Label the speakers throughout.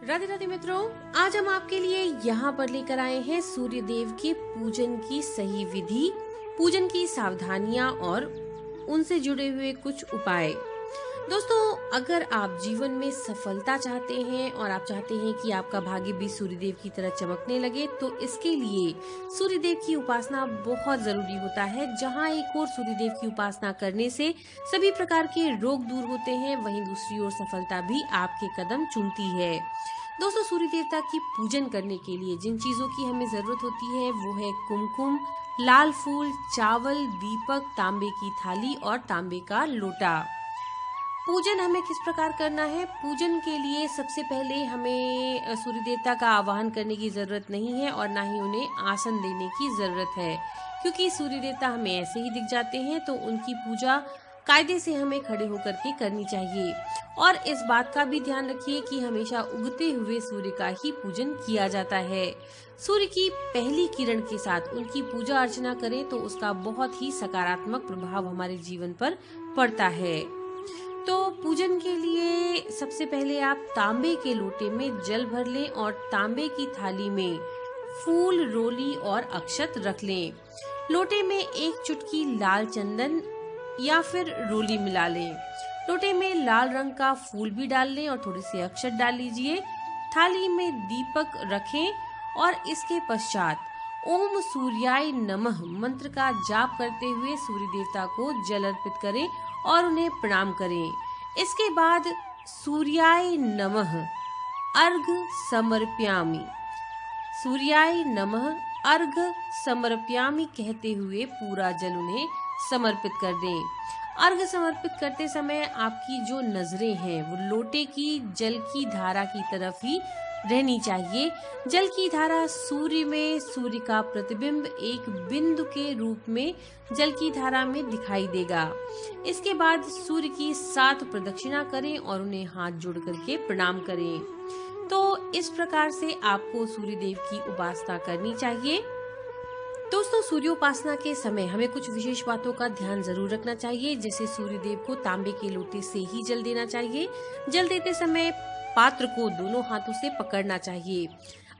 Speaker 1: राधे राधे मित्रों, आज हम आपके लिए यहाँ पर लेकर आए हैं सूर्य देव के पूजन की सही विधि, पूजन की सावधानियां और उनसे जुड़े हुए कुछ उपाय। दोस्तों, अगर आप जीवन में सफलता चाहते हैं और आप चाहते हैं कि आपका भाग्य भी सूर्यदेव की तरह चमकने लगे, तो इसके लिए सूर्यदेव की उपासना बहुत जरूरी होता है। जहां एक ओर सूर्यदेव की उपासना करने से सभी प्रकार के रोग दूर होते हैं, वहीं दूसरी ओर सफलता भी आपके कदम चूमती है। दोस्तों, सूर्य देवता की पूजन करने के लिए जिन चीजों की हमें जरूरत होती है वो है कुमकुम, लाल फूल, चावल, दीपक, तांबे की थाली और तांबे का लोटा। पूजन हमें किस प्रकार करना है? पूजन के लिए सबसे पहले हमें सूर्य देवता का आवाहन करने की जरूरत नहीं है और ना ही उन्हें आसन देने की जरूरत है, क्योंकि सूर्य देवता हमें ऐसे ही दिख जाते हैं। तो उनकी पूजा कायदे से हमें खड़े होकर के करनी चाहिए। और इस बात का भी ध्यान रखिए कि हमेशा उगते हुए सूर्य का ही पूजन किया जाता है। सूर्य की पहली किरण के साथ उनकी पूजा अर्चना करें तो उसका बहुत ही सकारात्मक प्रभाव हमारे जीवन पर पड़ता है। तो पूजन के लिए सबसे पहले आप तांबे के लोटे में जल भर लें और तांबे की थाली में फूल, रोली और अक्षत रख लें। लोटे में एक चुटकी लाल चंदन या फिर रोली मिला लें। लोटे में लाल रंग का फूल भी डाल लें और थोड़ी सी अक्षत डाल लीजिए। थाली में दीपक रखें और इसके पश्चात ओम सूर्याय नमः मंत्र का जाप करते हुए सूर्य देवता को जल अर्पित करें और उन्हें प्रणाम करें। इसके बाद सूर्याय नमः अर्घ समर्पयामि, सूर्याय नमः अर्घ समर्पयामि कहते हुए पूरा जल उन्हें समर्पित कर दें। अर्घ समर्पित करते समय आपकी जो नजरें हैं वो लोटे की जल की धारा की तरफ ही रहनी चाहिए। जल की धारा सूर्य में सूर्य का प्रतिबिंब एक बिंदु के रूप में जल की धारा में दिखाई देगा। इसके बाद सूर्य की 7 प्रदक्षिणा करें और उन्हें हाथ जोड़ करके प्रणाम करें। तो इस प्रकार से आपको सूर्य देव की उपासना करनी चाहिए। दोस्तों, सूर्योपासना के समय हमें कुछ विशेष बातों का ध्यान जरूर रखना चाहिए। जैसे सूर्य देव को तांबे के लोटे से ही जल देना चाहिए। जल देते समय पात्र को दोनों हाथों से पकड़ना चाहिए।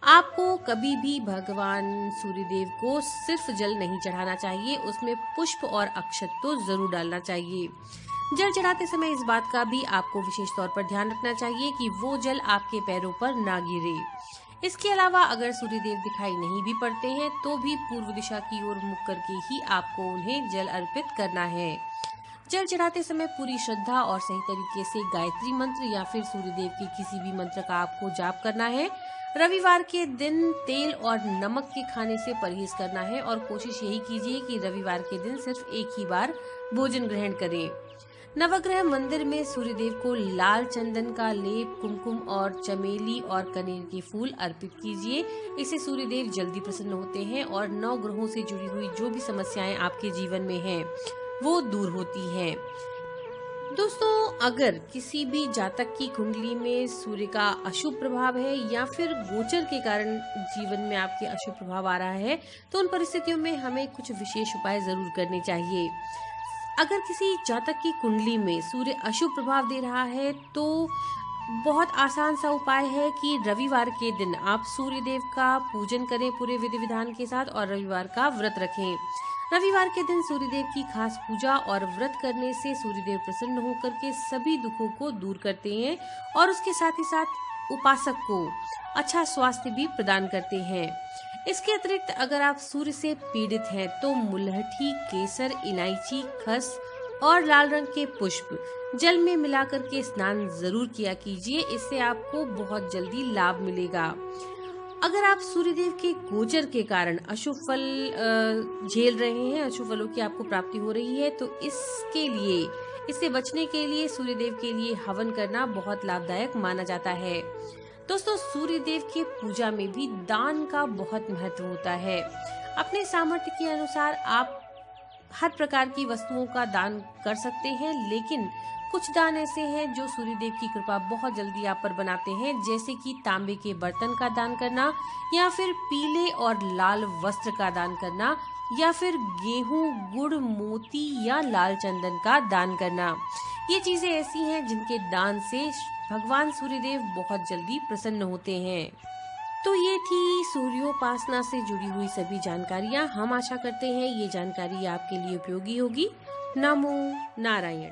Speaker 1: आपको कभी भी भगवान सूर्य देव को सिर्फ जल नहीं चढ़ाना चाहिए, उसमें पुष्प और अक्षत तो जरूर डालना चाहिए। जल चढ़ाते समय इस बात का भी आपको विशेष तौर पर ध्यान रखना चाहिए कि वो जल आपके पैरों पर ना गिरे। इसके अलावा अगर सूर्य देव दिखाई नहीं भी पड़ते हैं तो भी पूर्व दिशा की ओर मुख करके ही आपको उन्हें जल अर्पित करना है। जल चढ़ाते समय पूरी श्रद्धा और सही तरीके से गायत्री मंत्र या फिर सूर्यदेव के किसी भी मंत्र का आपको जाप करना है। रविवार के दिन तेल और नमक के खाने से परहेज करना है और कोशिश यही कीजिए कि रविवार के दिन सिर्फ एक ही बार भोजन ग्रहण करें। नवग्रह मंदिर में सूर्यदेव को लाल चंदन का लेप, कुमकुम और चमेली और कनेर के फूल अर्पित कीजिए। इससे सूर्यदेव जल्दी प्रसन्न होते हैं और 9 ग्रहों से जुड़ी हुई जो भी समस्याएं आपके जीवन में हैं वो दूर होती हैं। दोस्तों, अगर किसी भी जातक की कुंडली में सूर्य का अशुभ प्रभाव है या फिर गोचर के कारण जीवन में आपके अशुभ प्रभाव आ रहा है, तो उन परिस्थितियों में हमें कुछ विशेष उपाय जरूर करने चाहिए। अगर किसी जातक की कुंडली में सूर्य अशुभ प्रभाव दे रहा है तो बहुत आसान सा उपाय है कि रविवार के दिन आप सूर्य देव का पूजन करें पूरे विधि विधान के साथ और रविवार का व्रत रखें। रविवार के दिन सूर्यदेव की खास पूजा और व्रत करने से सूर्यदेव प्रसन्न होकर के सभी दुखों को दूर करते हैं और उसके साथ ही साथ उपासक को अच्छा स्वास्थ्य भी प्रदान करते हैं। इसके अतिरिक्त अगर आप सूर्य से पीड़ित हैं तो मुलहठी, केसर, इलायची, खस और लाल रंग के पुष्प जल में मिलाकर के स्नान जरूर किया कीजिए। इससे आपको बहुत जल्दी लाभ मिलेगा। अगर आप सूर्यदेव के गोचर के कारण अशुभ फल झेल रहे हैं, अशुभ फलों की आपको प्राप्ति हो रही है, तो इससे बचने के लिए सूर्यदेव के लिए हवन करना बहुत लाभदायक माना जाता है। दोस्तों, सूर्यदेव के पूजा में भी दान का बहुत महत्व होता है। अपने सामर्थ्य के अनुसार आप हर प्रकार की वस्तुओं का दान कर सकते हैं, लेकिन कुछ दान ऐसे हैं जो सूर्यदेव की कृपा बहुत जल्दी आप पर बनाते हैं, जैसे कि तांबे के बर्तन का दान करना या फिर पीले और लाल वस्त्र का दान करना या फिर गेहूं, गुड़, मोती या लाल चंदन का दान करना। ये चीजें ऐसी हैं जिनके दान से भगवान सूर्यदेव बहुत जल्दी प्रसन्न होते हैं। तो ये थी सूर्योपासना से जुड़ी हुई सभी जानकारियाँ। हम आशा करते हैं ये जानकारी आपके लिए उपयोगी होगी। नमो नारायण।